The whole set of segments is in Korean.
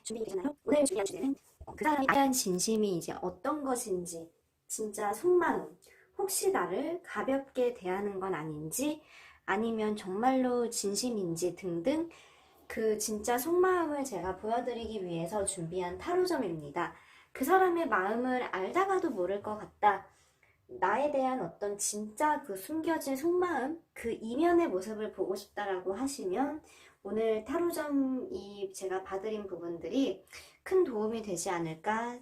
준비되셨나요? 오늘 준비한 주제는 그 사람이 나에 대한 진심이 이제 어떤 것인지, 진짜 속마음, 혹시 나를 가볍게 대하는 건 아닌지, 아니면 정말로 진심인지 등등 그 진짜 속마음을 제가 보여드리기 위해서 준비한 타로점입니다. 그 사람의 마음을 알다가도 모를 것 같다. 나에 대한 어떤 진짜 그 숨겨진 속마음, 그 이면의 모습을 보고 싶다라고 하시면 오늘 타로점이 제가 봐드린 부분들이 큰 도움이 되지 않을까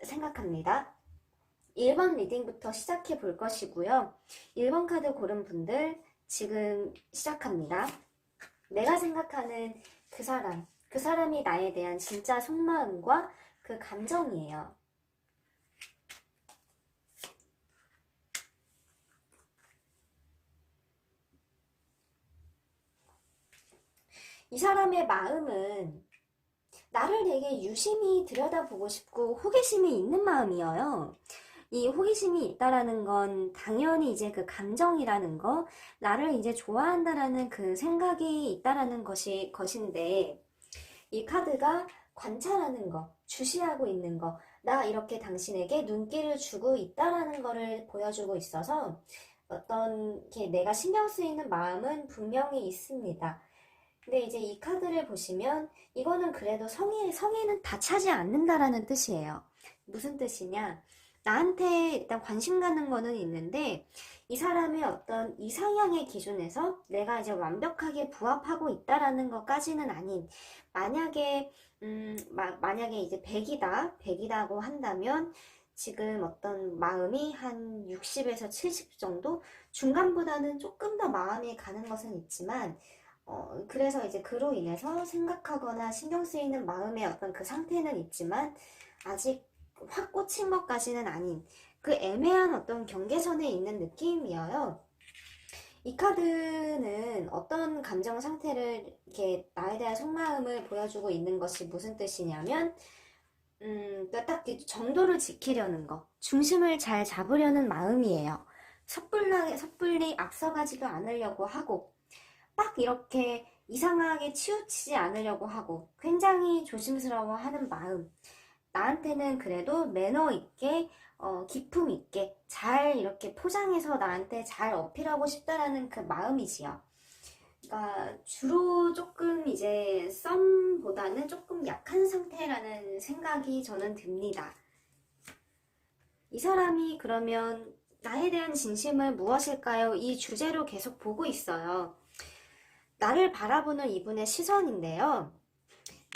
생각합니다. 1번 리딩부터 시작해 볼 것이고요. 1번 카드 고른 분들 지금 시작합니다. 내가 생각하는 그 사람, 그 사람이 나에 대한 진짜 속마음과 그 감정이에요. 이 사람의 마음은 나를 되게 유심히 들여다보고 싶고 호기심이 있는 마음이에요. 이 호기심이 있다라는 건 당연히 이제 그 감정이라는 거, 나를 이제 좋아한다라는 그 생각이 있다라는 것인데, 이 카드가 관찰하는 거, 주시하고 있는 거, 나 이렇게 당신에게 눈길을 주고 있다라는 거를 보여주고 있어서 어떤 게 내가 신경 쓰이는 마음은 분명히 있습니다. 근데 이제 이 카드를 보시면 이거는 그래도 성에는 다 차지 않는다라는 뜻이에요. 무슨 뜻이냐? 나한테 일단 관심 가는 거는 있는데 이 사람의 어떤 이상향의 기준에서 내가 이제 완벽하게 부합하고 있다라는 것까지는 아닌, 만약에 만약에 이제 100이다고 한다면 지금 어떤 마음이 한 60에서 70 정도, 중간보다는 조금 더 마음이 가는 것은 있지만 그래서 이제 그로 인해서 생각하거나 신경 쓰이는 마음의 어떤 그 상태는 있지만 아직 확 꽂힌 것까지는 아닌 그 애매한 어떤 경계선에 있는 느낌이어요. 이 카드는 어떤 감정 상태를 이렇게 나에 대한 속마음을 보여주고 있는 것이 무슨 뜻이냐면 딱 정도를 지키려는 거, 중심을 잘 잡으려는 마음이에요. 섣불리 앞서가지도 않으려고 하고 막 이렇게 이상하게 치우치지 않으려고 하고 굉장히 조심스러워하는 마음. 나한테는 그래도 매너 있게 기품 있게 잘 이렇게 포장해서 나한테 잘 어필하고 싶다라는 그 마음이지요. 그러니까 주로 조금 이제 썸보다는 조금 약한 상태라는 생각이 저는 듭니다. 이 사람이 그러면 나에 대한 진심은 무엇일까요? 이 주제로 계속 보고 있어요. 나를 바라보는 이분의 시선인데요.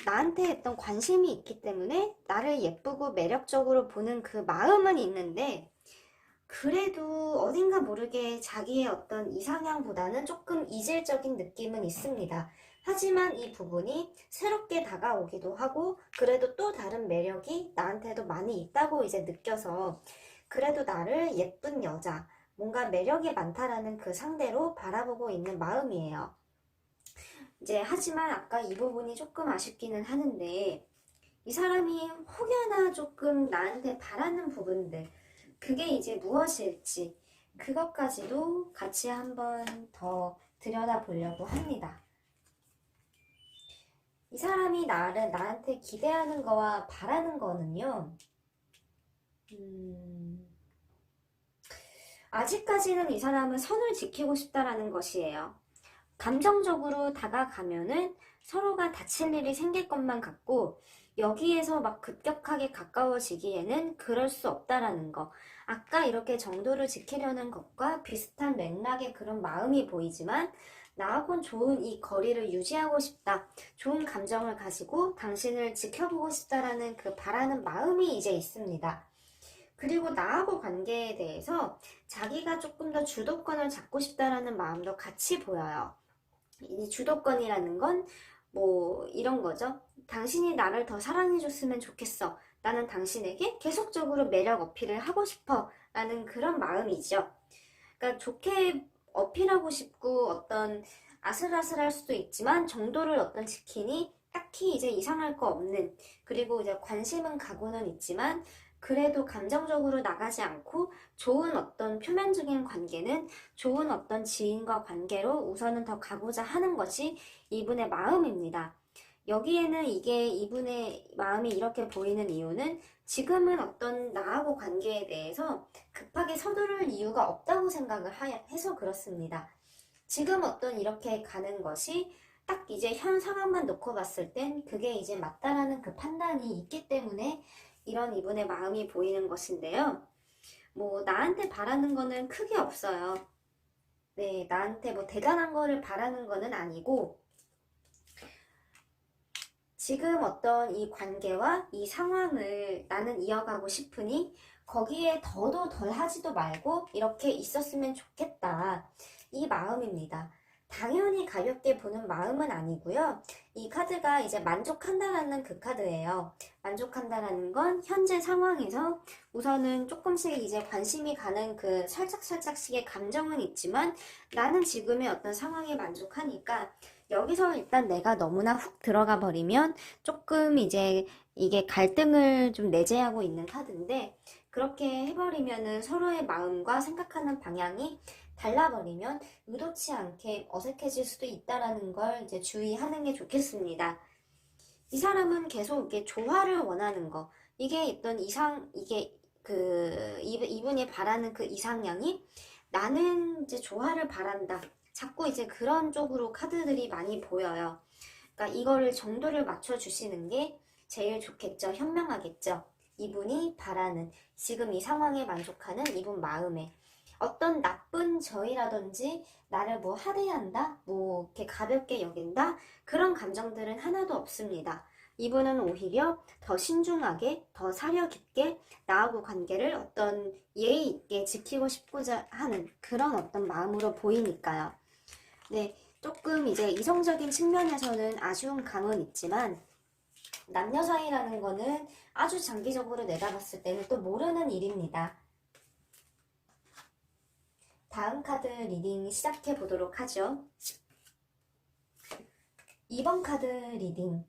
나한테 했던 관심이 있기 때문에 나를 예쁘고 매력적으로 보는 그 마음은 있는데, 그래도 어딘가 모르게 자기의 어떤 이상향보다는 조금 이질적인 느낌은 있습니다. 하지만 이 부분이 새롭게 다가오기도 하고, 그래도 또 다른 매력이 나한테도 많이 있다고 이제 느껴서, 그래도 나를 예쁜 여자, 뭔가 매력이 많다라는 그 상대로 바라보고 있는 마음이에요. 이제 하지만 아까 이 부분이 조금 아쉽기는 하는데, 이 사람이 혹여나 조금 나한테 바라는 부분들, 그게 이제 무엇일지 그것까지도 같이 한번 더 들여다보려고 합니다. 이 사람이 나한테 기대하는 거와 바라는 거는요, 아직까지는 이 사람은 선을 지키고 싶다라는 것이에요. 감정적으로 다가가면은 서로가 다칠 일이 생길 것만 같고, 여기에서 막 급격하게 가까워지기에는 그럴 수 없다라는 거. 아까 이렇게 정도를 지키려는 것과 비슷한 맥락의 그런 마음이 보이지만, 나하고는 좋은 이 거리를 유지하고 싶다. 좋은 감정을 가지고 당신을 지켜보고 싶다라는 그 바라는 마음이 이제 있습니다. 그리고 나하고 관계에 대해서 자기가 조금 더 주도권을 잡고 싶다라는 마음도 같이 보여요. 이 주도권이라는 건 뭐 이런 거죠. 당신이 나를 더 사랑해줬으면 좋겠어. 나는 당신에게 계속적으로 매력 어필을 하고 싶어. 라는 그런 마음이죠. 그러니까 좋게 어필하고 싶고 어떤 아슬아슬할 수도 있지만 정도를 어떤 지키니 딱히 이제 이상할 거 없는, 그리고 이제 관심은 가고는 있지만 그래도 감정적으로 나가지 않고 좋은 어떤 표면적인 관계는 좋은 어떤 지인과 관계로 우선은 더 가고자 하는 것이 이분의 마음입니다. 여기에는 이게 이분의 마음이 이렇게 보이는 이유는 지금은 어떤 나하고 관계에 대해서 급하게 서두를 이유가 없다고 생각을 해서 그렇습니다. 지금 어떤 이렇게 가는 것이 딱 이제 현 상황만 놓고 봤을 땐 그게 이제 맞다라는 그 판단이 있기 때문에 이런 이분의 마음이 보이는 것인데요. 뭐 나한테 바라는 거는 크게 없어요. 네, 나한테 뭐 대단한 거를 바라는 거는 아니고 지금 어떤 이 관계와 이 상황을 나는 이어가고 싶으니 거기에 더도 덜 하지도 말고 이렇게 있었으면 좋겠다. 이 마음입니다. 당연히 가볍게 보는 마음은 아니고요. 이 카드가 이제 만족한다라는 그 카드예요. 만족한다라는 건 현재 상황에서 우선은 조금씩 이제 관심이 가는 그 살짝살짝씩의 감정은 있지만 나는 지금의 어떤 상황에 만족하니까 여기서 일단 내가 너무나 훅 들어가 버리면 조금 이제 이게 갈등을 좀 내재하고 있는 카드인데 그렇게 해버리면은 서로의 마음과 생각하는 방향이 달라버리면 의도치 않게 어색해질 수도 있다라는 걸 이제 주의하는 게 좋겠습니다. 이 사람은 계속 이렇게 조화를 원하는 거. 이게 있던 이게 이분이 바라는 그 이상향이 나는 이제 조화를 바란다. 자꾸 이제 그런 쪽으로 카드들이 많이 보여요. 그러니까 이거를 정도를 맞춰주시는 게 제일 좋겠죠. 현명하겠죠. 이분이 바라는 지금 이 상황에 만족하는 이분 마음에 어떤 나쁜 저희라든지 나를 뭐 하대한다, 뭐 이렇게 가볍게 여긴다 그런 감정들은 하나도 없습니다. 이분은 오히려 더 신중하게, 더 사려 깊게 나하고 관계를 어떤 예의 있게 지키고 싶고자 하는 그런 어떤 마음으로 보이니까요. 네, 조금 이제 이성적인 측면에서는 아쉬운 감은 있지만 남녀 사이라는 거는 아주 장기적으로 내다봤을 때는 또 모르는 일입니다. 다음 카드 리딩 시작해 보도록 하죠. 2번 카드 리딩.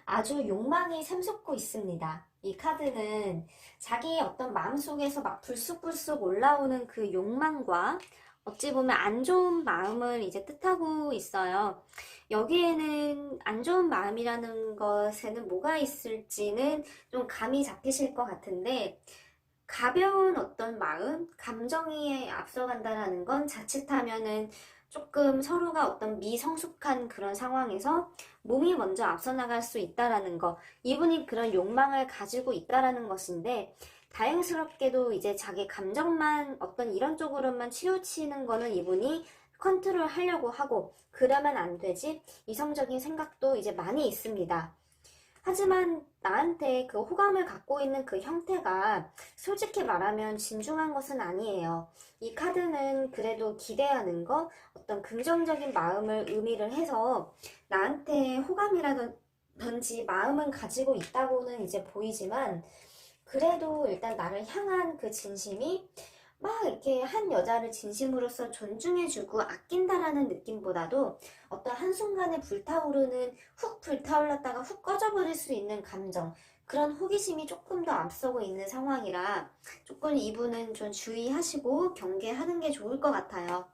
아주 욕망이 샘솟고 있습니다. 이 카드는 자기의 어떤 마음속에서 막 불쑥불쑥 올라오는 그 욕망과 어찌 보면 안 좋은 마음을 이제 뜻하고 있어요. 여기에는 안 좋은 마음이라는 것에는 뭐가 있을지는 좀 감이 잡히실 것 같은데 가벼운 어떤 마음, 감정이 앞서간다라는 건 자칫하면은 조금 서로가 어떤 미성숙한 그런 상황에서 몸이 먼저 앞서 나갈 수 있다라는 거, 이분이 그런 욕망을 가지고 있다라는 것인데, 다행스럽게도 이제 자기 감정만 어떤 이런 쪽으로만 치우치는 거는 이분이 컨트롤 하려고 하고, 그러면 안 되지, 이성적인 생각도 이제 많이 있습니다. 하지만 나한테 그 호감을 갖고 있는 그 형태가 솔직히 말하면 진중한 것은 아니에요. 이 카드는 그래도 기대하는 거, 어떤 긍정적인 마음을 의미를 해서 나한테 호감이라든지 마음은 가지고 있다고는 이제 보이지만 그래도 일단 나를 향한 그 진심이 막 이렇게 한 여자를 진심으로서 존중해주고 아낀다라는 느낌보다도 어떤 한순간에 불타오르는 훅 불타올랐다가 훅 꺼져버릴 수 있는 감정 그런 호기심이 조금 더 앞서고 있는 상황이라 조금 이분은 좀 주의하시고 경계하는 게 좋을 것 같아요.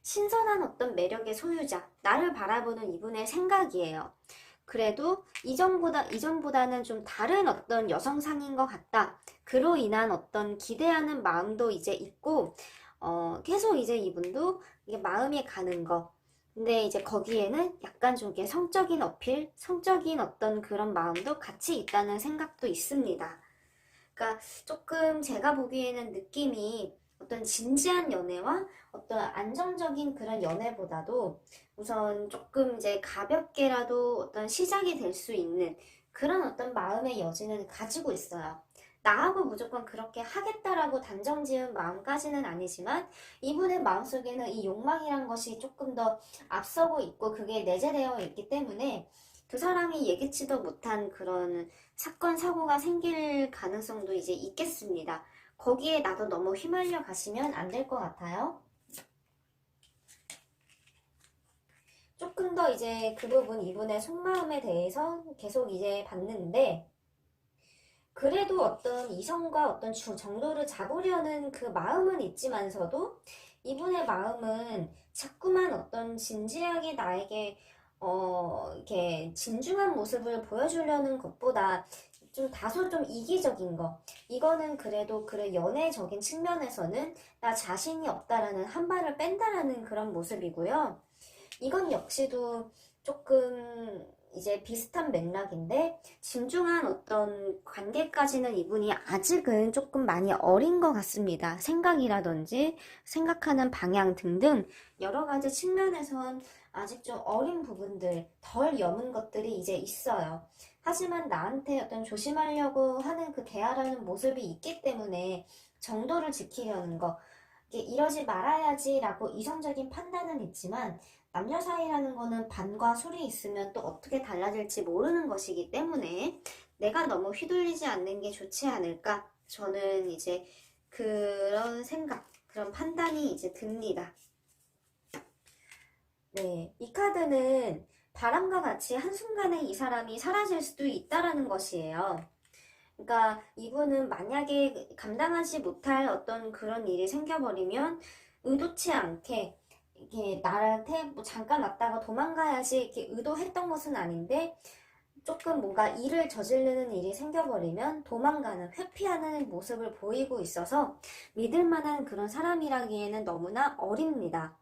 신선한 어떤 매력의 소유자, 나를 바라보는 이분의 생각이에요. 그래도 이전보다는 좀 다른 어떤 여성상인 것 같다. 그로 인한 어떤 기대하는 마음도 이제 있고, 계속 이제 이분도 이게 마음이 가는 거. 근데 이제 거기에는 약간 좀 이게 성적인 어필, 성적인 어떤 그런 마음도 같이 있다는 생각도 있습니다. 그러니까 조금 제가 보기에는 느낌이 어떤 진지한 연애와 어떤 안정적인 그런 연애보다도 우선 조금 이제 가볍게라도 어떤 시작이 될 수 있는 그런 어떤 마음의 여지는 가지고 있어요. 나하고 무조건 그렇게 하겠다라고 단정 지은 마음까지는 아니지만 이분의 마음속에는 이 욕망이란 것이 조금 더 앞서고 있고 그게 내재되어 있기 때문에 두 사람이 예기치도 못한 그런 사건, 사고가 생길 가능성도 이제 있겠습니다. 거기에 나도 너무 휘말려 가시면 안 될 것 같아요. 조금 더 이제 그 부분 이분의 속마음에 대해서 계속 이제 봤는데 그래도 어떤 이성과 어떤 정도를 잡으려는 그 마음은 있지만서도 이분의 마음은 자꾸만 어떤 진지하게 나에게 이렇게 진중한 모습을 보여주려는 것보다 좀 다소 좀 이기적인 거. 이거는 그래도 그래 연애적인 측면에서는 나 자신이 없다라는 한 발을 뺀다라는 그런 모습이고요. 이건 역시도 조금 이제 비슷한 맥락인데 진중한 어떤 관계까지는 이분이 아직은 조금 많이 어린 것 같습니다. 생각이라든지 생각하는 방향 등등 여러 가지 측면에선 아직 좀 어린 부분들, 덜 여문 것들이 이제 있어요. 하지만 나한테 어떤 조심하려고 하는 그 대화라는 모습이 있기 때문에 정도를 지키려는 거, 이게 이러지 말아야지라고 이성적인 판단은 있지만 남녀 사이라는 거는 반과 술이 있으면 또 어떻게 달라질지 모르는 것이기 때문에 내가 너무 휘둘리지 않는 게 좋지 않을까? 저는 이제 그런 생각, 그런 판단이 이제 듭니다. 네, 이 카드는 바람과 같이 한순간에 이 사람이 사라질 수도 있다라는 것이에요. 그러니까 이분은 만약에 감당하지 못할 어떤 그런 일이 생겨버리면 의도치 않게 이게 나한테 뭐 잠깐 왔다가 도망가야지 이렇게 의도했던 것은 아닌데 조금 뭔가 일을 저지르는 일이 생겨버리면 도망가는, 회피하는 모습을 보이고 있어서 믿을 만한 그런 사람이라기에는 너무나 어립니다.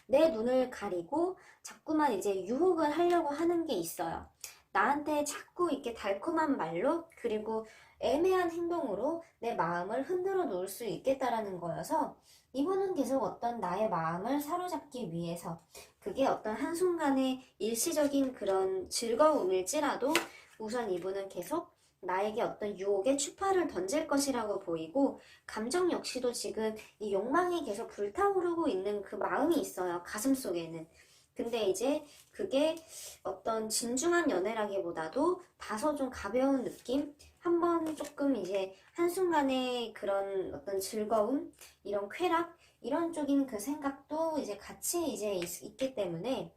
내 눈을 가리고 자꾸만 이제 유혹을 하려고 하는 게 있어요. 나한테 자꾸 이렇게 달콤한 말로 그리고 애매한 행동으로 내 마음을 흔들어 놓을 수 있겠다라는 거여서 이분은 계속 어떤 나의 마음을 사로잡기 위해서 그게 어떤 한순간의 일시적인 그런 즐거움일지라도 우선 이분은 계속 나에게 어떤 유혹에 추파를 던질 것이라고 보이고 감정 역시도 지금 이 욕망이 계속 불타오르고 있는 그 마음이 있어요. 가슴 속에는. 근데 이제 그게 어떤 진중한 연애라기보다도 다소 좀 가벼운 느낌? 한번 조금 이제 한순간의 그런 어떤 즐거움, 이런 쾌락, 이런 쪽인 그 생각도 이제 같이 이제 있기 때문에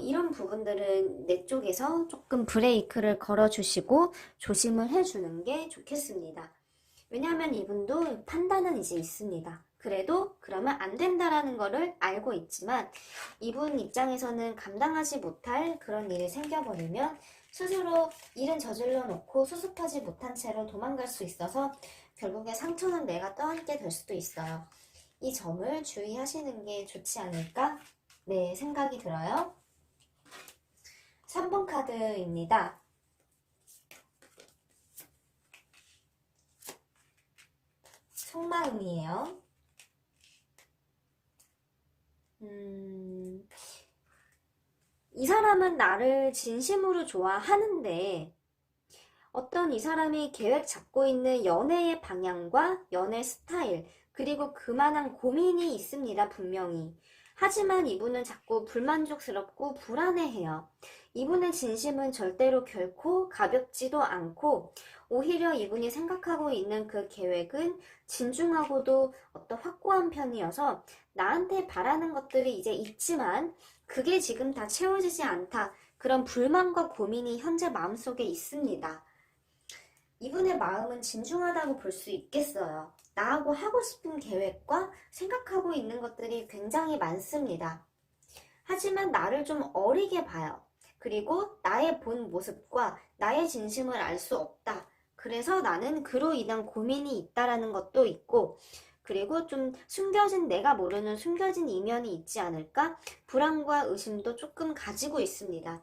이런 부분들은 내 쪽에서 조금 브레이크를 걸어주시고 조심을 해주는 게 좋겠습니다. 왜냐하면 이분도 판단은 이제 있습니다. 그래도 그러면 안 된다라는 거를 알고 있지만 이분 입장에서는 감당하지 못할 그런 일이 생겨버리면 스스로 일은 저질러 놓고 수습하지 못한 채로 도망갈 수 있어서 결국에 상처는 내가 떠안게 될 수도 있어요. 이 점을 주의하시는 게 좋지 않을까? 네, 생각이 들어요. 3번 카드입니다. 속마음이에요. 이 사람은 나를 진심으로 좋아하는데 어떤 이 사람이 계획 잡고 있는 연애의 방향과 연애 스타일, 그리고 그만한 고민이 있습니다, 분명히. 하지만 이분은 자꾸 불만족스럽고 불안해해요. 이분의 진심은 절대로 결코 가볍지도 않고, 오히려 이분이 생각하고 있는 그 계획은 진중하고도 어떤 확고한 편이어서 나한테 바라는 것들이 이제 있지만, 그게 지금 다 채워지지 않다. 그런 불만과 고민이 현재 마음속에 있습니다. 이분의 마음은 진중하다고 볼 수 있겠어요. 나하고 하고 싶은 계획과 생각하고 있는 것들이 굉장히 많습니다. 하지만 나를 좀 어리게 봐요. 그리고 나의 본 모습과 나의 진심을 알 수 없다. 그래서 나는 그로 인한 고민이 있다라는 것도 있고, 그리고 좀 숨겨진 내가 모르는 숨겨진 이면이 있지 않을까? 불안과 의심도 조금 가지고 있습니다.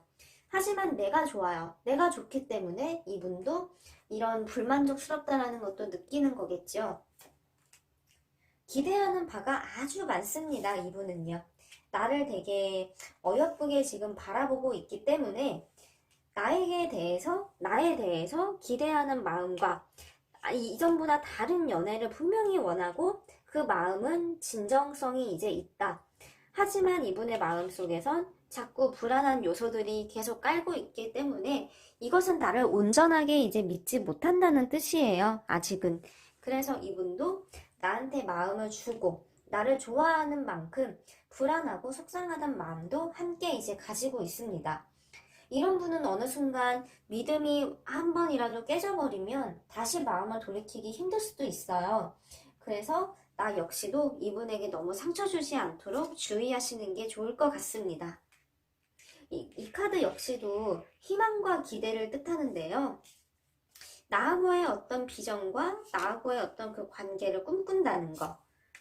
하지만 내가 좋아요. 내가 좋기 때문에 이분도 이런 불만족스럽다라는 것도 느끼는 거겠죠. 기대하는 바가 아주 많습니다. 이분은요. 나를 되게 어여쁘게 지금 바라보고 있기 때문에 나에 대해서 기대하는 마음과 이전보다 다른 연애를 분명히 원하고 그 마음은 진정성이 이제 있다. 하지만 이분의 마음속에선 자꾸 불안한 요소들이 계속 깔고 있기 때문에 이것은 나를 온전하게 이제 믿지 못한다는 뜻이에요. 아직은. 그래서 이분도 나한테 마음을 주고 나를 좋아하는 만큼 불안하고 속상하다는 마음도 함께 이제 가지고 있습니다. 이런 분은 어느 순간 믿음이 한 번이라도 깨져버리면 다시 마음을 돌이키기 힘들 수도 있어요. 그래서 나 역시도 이분에게 너무 상처 주지 않도록 주의하시는 게 좋을 것 같습니다. 이 카드 역시도 희망과 기대를 뜻하는데요. 나하고의 어떤 비전과 나하고의 어떤 그 관계를 꿈꾼다는 거.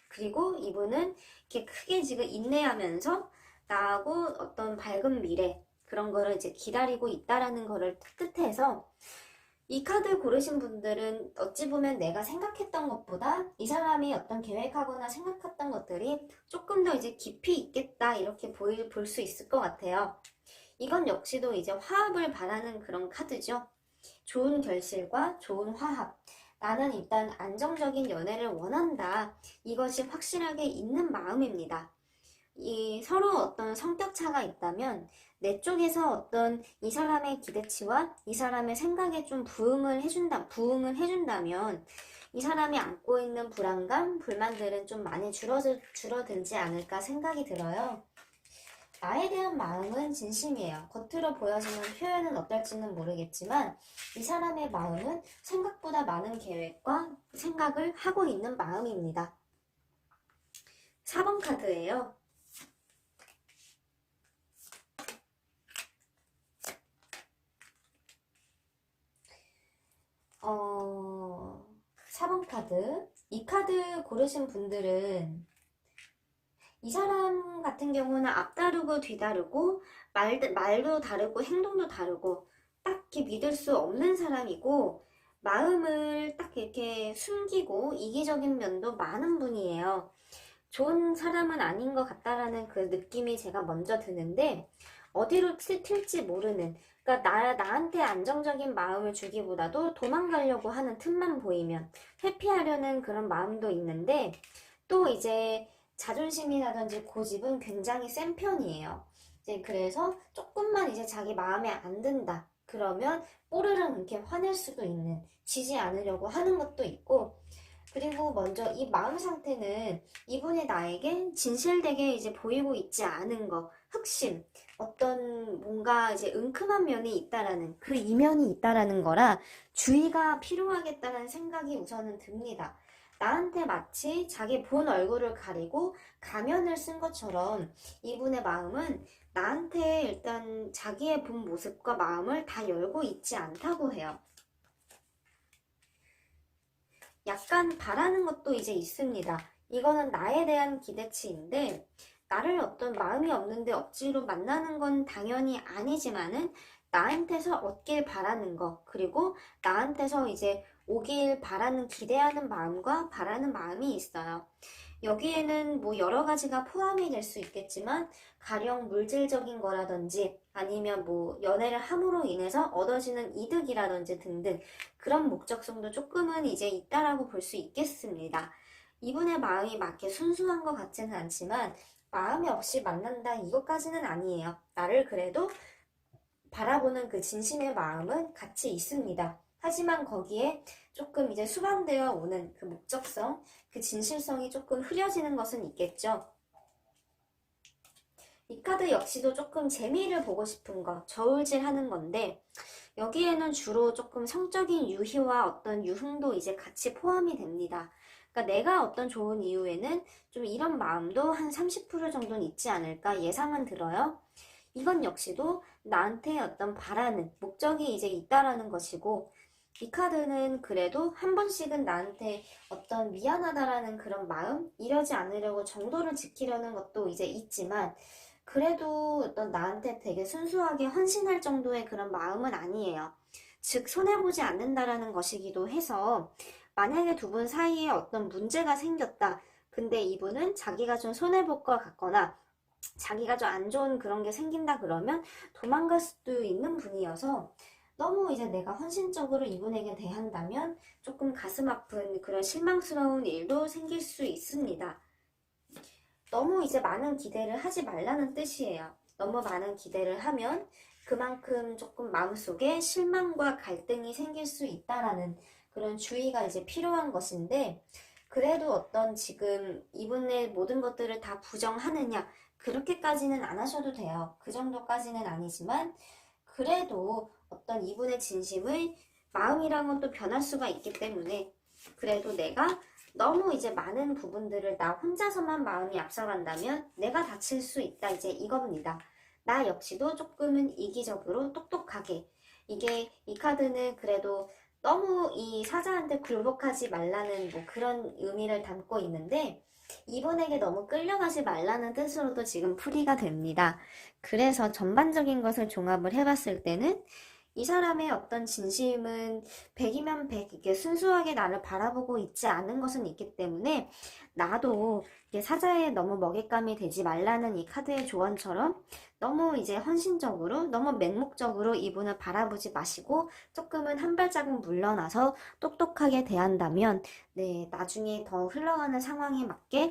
그리고 이분은 이렇게 크게 지금 인내하면서 나하고 어떤 밝은 미래, 그런 거를 이제 기다리고 있다라는 거를 뜻해서 이 카드 고르신 분들은 어찌 보면 내가 생각했던 것보다 이 사람이 어떤 계획하거나 생각했던 것들이 조금 더 이제 깊이 있겠다 이렇게 볼 수 있을 것 같아요. 이건 역시도 이제 화합을 바라는 그런 카드죠. 좋은 결실과 좋은 화합. 나는 일단 안정적인 연애를 원한다. 이것이 확실하게 있는 마음입니다. 이 서로 어떤 성격 차가 있다면 내 쪽에서 어떤 이 사람의 기대치와 이 사람의 생각에 좀 부응을 해준다면 이 사람이 안고 있는 불안감, 불만들은 좀 많이 줄어들지 않을까 생각이 들어요. 나에 대한 마음은 진심이에요. 겉으로 보여지는 표현은 어떨지는 모르겠지만 이 사람의 마음은 생각보다 많은 계획과 생각을 하고 있는 마음입니다. 4번 카드예요. 4번 카드. 이 카드 고르신 분들은 이 사람 같은 경우는 앞다르고 뒤다르고 말도 다르고 행동도 다르고 딱히 믿을 수 없는 사람이고 마음을 딱 이렇게 숨기고 이기적인 면도 많은 분이에요. 좋은 사람은 아닌 것 같다라는 그 느낌이 제가 먼저 드는데 어디로 튈지 모르는, 그러니까 나한테 안정적인 마음을 주기보다도 도망가려고 하는 틈만 보이면 회피하려는 그런 마음도 있는데 또 이제 자존심이라든지 고집은 굉장히 센 편이에요. 이제 그래서 조금만 이제 자기 마음에 안 든다. 그러면 뽀르릉 이렇게 화낼 수도 있는, 지지 않으려고 하는 것도 있고, 그리고 먼저 이 마음 상태는 이분이 나에게 진실되게 이제 보이고 있지 않은 거, 흑심, 어떤 뭔가 이제 은큼한 면이 있다라는, 그 이면이 있다라는 거라 주의가 필요하겠다는 생각이 우선은 듭니다. 나한테 마치 자기 본 얼굴을 가리고 가면을 쓴 것처럼 이분의 마음은 나한테 일단 자기의 본 모습과 마음을 다 열고 있지 않다고 해요. 약간 바라는 것도 이제 있습니다. 이거는 나에 대한 기대치인데 나를 어떤 마음이 없는데 억지로 만나는 건 당연히 아니지만은 나한테서 얻길 바라는 거, 그리고 나한테서 이제 오길 바라는, 기대하는 마음과 바라는 마음이 있어요. 여기에는 뭐 여러 가지가 포함이 될 수 있겠지만 가령 물질적인 거라든지 아니면 뭐 연애를 함으로 인해서 얻어지는 이득이라든지 등등 그런 목적성도 조금은 이제 있다라고 볼 수 있겠습니다. 이분의 마음이 맞게 순수한 것 같지는 않지만 마음이 없이 만난다 이것까지는 아니에요. 나를 그래도 바라보는 그 진심의 마음은 같이 있습니다. 하지만 거기에 조금 이제 수반되어 오는 그 목적성, 그 진실성이 조금 흐려지는 것은 있겠죠. 이 카드 역시도 조금 재미를 보고 싶은 거, 저울질 하는 건데 여기에는 주로 조금 성적인 유희와 어떤 유흥도 이제 같이 포함이 됩니다. 그러니까 내가 어떤 좋은 이유에는 좀 이런 마음도 한 30% 정도는 있지 않을까 예상은 들어요. 이건 역시도 나한테 어떤 바라는 목적이 이제 있다라는 것이고 이 카드는 그래도 한 번씩은 나한테 어떤 미안하다라는 그런 마음, 이러지 않으려고 정도를 지키려는 것도 이제 있지만 그래도 어떤 나한테 되게 순수하게 헌신할 정도의 그런 마음은 아니에요. 즉 손해보지 않는다라는 것이기도 해서 만약에 두 분 사이에 어떤 문제가 생겼다. 근데 이분은 자기가 좀 손해볼 것 같거나 자기가 좀 안 좋은 그런 게 생긴다 그러면 도망갈 수도 있는 분이어서 너무 이제 내가 헌신적으로 이분에게 대한다면 조금 가슴 아픈 그런 실망스러운 일도 생길 수 있습니다. 너무 이제 많은 기대를 하지 말라는 뜻이에요. 너무 많은 기대를 하면 그만큼 조금 마음속에 실망과 갈등이 생길 수 있다라는 그런 주의가 이제 필요한 것인데 그래도 어떤 지금 이분의 모든 것들을 다 부정하느냐 그렇게까지는 안 하셔도 돼요. 그 정도까지는 아니지만 그래도 어떤 이분의 진심을 마음이랑은 또 변할 수가 있기 때문에 그래도 내가 너무 이제 많은 부분들을 나 혼자서만 마음이 앞서간다면 내가 다칠 수 있다. 이제 이겁니다. 나 역시도 조금은 이기적으로 똑똑하게 이게 이 카드는 그래도 너무 이 사자한테 굴복하지 말라는 뭐 그런 의미를 담고 있는데 이분에게 너무 끌려가지 말라는 뜻으로도 지금 풀이가 됩니다. 그래서 전반적인 것을 종합을 해봤을 때는 이 사람의 어떤 진심은 100이면 100 이게 순수하게 나를 바라보고 있지 않은 것은 있기 때문에 나도 이게 사자에 너무 먹잇감이 되지 말라는 이 카드의 조언처럼 너무 이제 헌신적으로 너무 맹목적으로 이분을 바라보지 마시고 조금은 한 발자국 물러나서 똑똑하게 대한다면 네, 나중에 더 흘러가는 상황에 맞게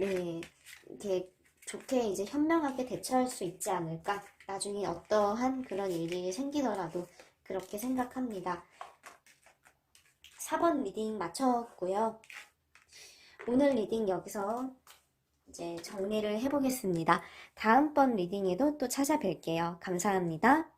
네, 이렇게 좋게 이제 현명하게 대처할 수 있지 않을까. 나중에 어떠한 그런 일이 생기더라도 그렇게 생각합니다. 4번 리딩 마쳤고요. 오늘 리딩 여기서 이제 정리를 해보겠습니다. 다음번 리딩에도 또 찾아뵐게요. 감사합니다.